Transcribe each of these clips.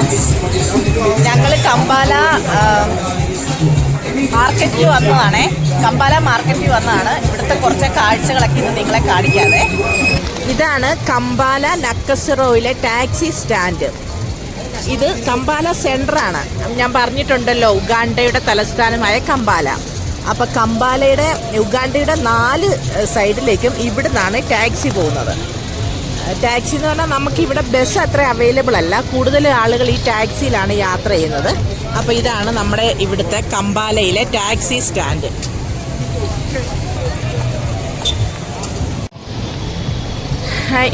Friends, ഞങ്ങൾ Kampala മാർക്കറ്റിൽ വന്നതാണേ. Kampala മാർക്കറ്റിൽ വന്നതാണ്. ഇവിടുത്തെ കുറച്ച് കാഴ്ചകളൊക്കെ ഇന്ന് നിങ്ങളെ കാണിക്കാതെ. ഇതാണ് കമ്പാല നക്കസിറോയിലെ ടാക്സി സ്റ്റാൻഡ്. ഇത് കമ്പാല സെൻറ്ററാണ്. ഞാൻ പറഞ്ഞിട്ടുണ്ടല്ലോ ഉഗാണ്ടയുടെ തലസ്ഥാനമായ കമ്പാല. അപ്പോൾ ഉഗാണ്ടയുടെ 4 സൈഡിലേക്കും ഇവിടുന്നാണ് ടാക്സി പോകുന്നത്. ടാക്സി എന്ന് പറഞ്ഞാൽ നമുക്കിവിടെ ബസ് അത്ര അവൈലബിൾ അല്ല. കൂടുതൽ ആളുകൾ ഈ ടാക്സിയിലാണ് യാത്ര ചെയ്യുന്നത്. അപ്പോൾ ഇതാണ് നമ്മുടെ ഇവിടുത്തെ കമ്പാലയിലെ ടാക്സി സ്റ്റാൻഡ്.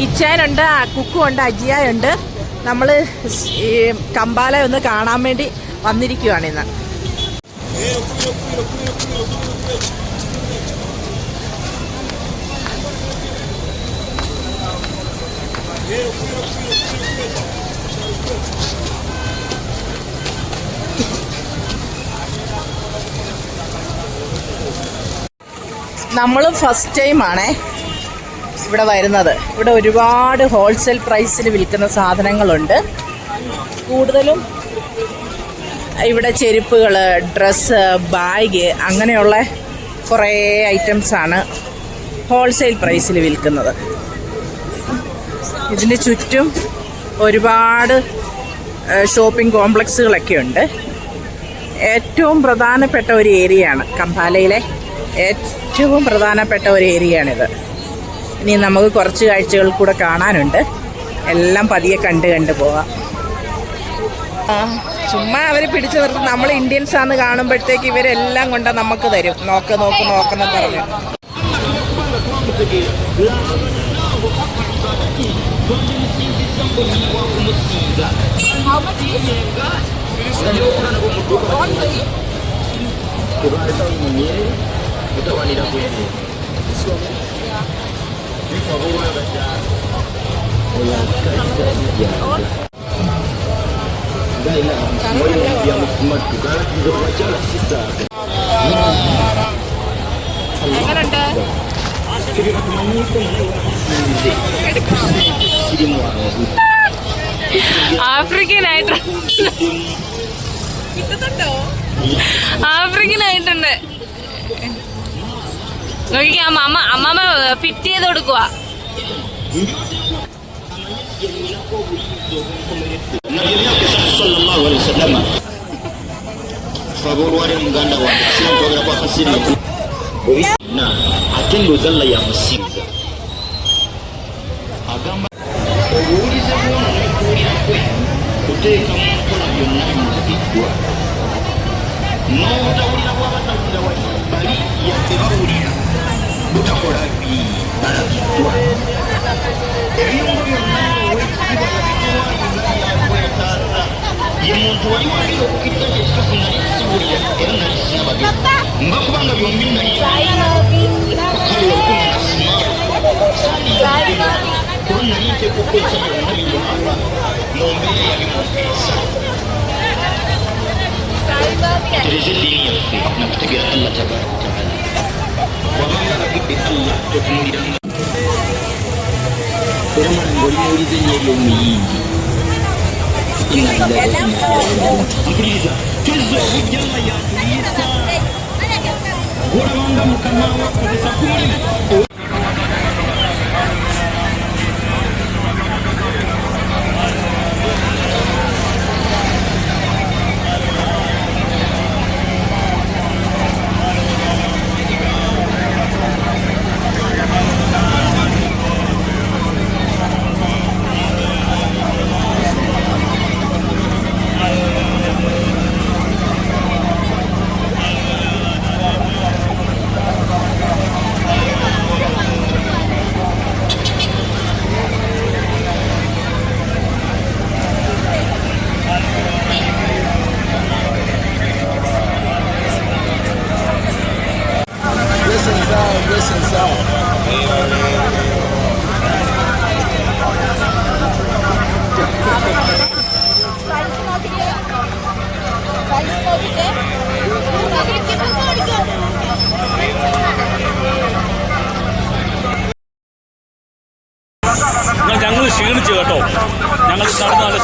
ഇച്ചാനുണ്ട്, കുക്കുണ്ട്, അജിയായുണ്ട്. നമ്മൾ ഈ കമ്പാല ഒന്ന് കാണാൻ വേണ്ടി വന്നിരിക്കുകയാണിന്ന്. നമ്മൾ ഫസ്റ്റ് ടൈമാണേ ഇവിടെ വരുന്നത്. ഇവിടെ ഒരുപാട് ഹോൾസെയിൽ പ്രൈസിൽ വിൽക്കുന്ന സാധനങ്ങളുണ്ട്. കൂടുതലും ഇവിടെ ചെരുപ്പുകൾ, ഡ്രസ്സ്, ബാഗ് അങ്ങനെയുള്ള കുറേ ഐറ്റംസാണ് ഹോൾസെയിൽ പ്രൈസിൽ വിൽക്കുന്നത്. ഇതിന് ചുറ്റും ഒരുപാട് ഷോപ്പിംഗ് കോംപ്ലക്സുകളൊക്കെ ഉണ്ട്. ഏറ്റവും പ്രധാനപ്പെട്ട ഒരു ഏരിയയാണ് കമ്പാലയിലെ ഏറ്റവും പ്രധാനപ്പെട്ട ഒരു ഏരിയയാണിത്. ഇനി നമുക്ക് കുറച്ച് കാഴ്ചകൾ കൂടെ കാണാനുണ്ട്. എല്ലാം പതിയെ കണ്ട് പോകാം. ചുമ്മാ അവർ പിടിച്ചു നിർത്തും. നമ്മൾ ഇന്ത്യൻസ് ആണെന്ന് കാണുമ്പോഴത്തേക്ക് ഇവരെല്ലാം കൊണ്ട് നമുക്ക് തരും. നോക്കെന്ന് പറഞ്ഞു. ആഫ്രിക്കൻ ആയിട്ടുണ്ട്. നോക്കിക്കാം, അമ്മമ്മ ഫിറ്റ് ചെയ്ത് കൊടുക്കുക.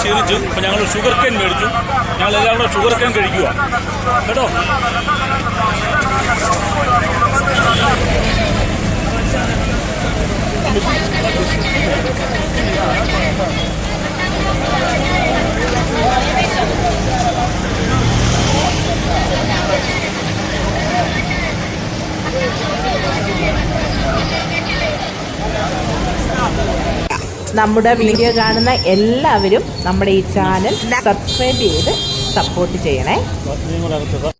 ക്ഷീണിച്ചു. അപ്പോൾ ഞങ്ങൾ ഷുഗർ കെയിൻ മേടിച്ചു. ഞങ്ങളെല്ലാം കൂടെ ഷുഗർ കെയിൻ കഴിക്കുക കേട്ടോ. നമ്മുടെ വീഡിയോ കാണുന്ന എല്ലാവരും നമ്മുടെ ഈ ചാനൽ സബ്സ്ക്രൈബ് ചെയ്ത് സപ്പോർട്ട് ചെയ്യണേ.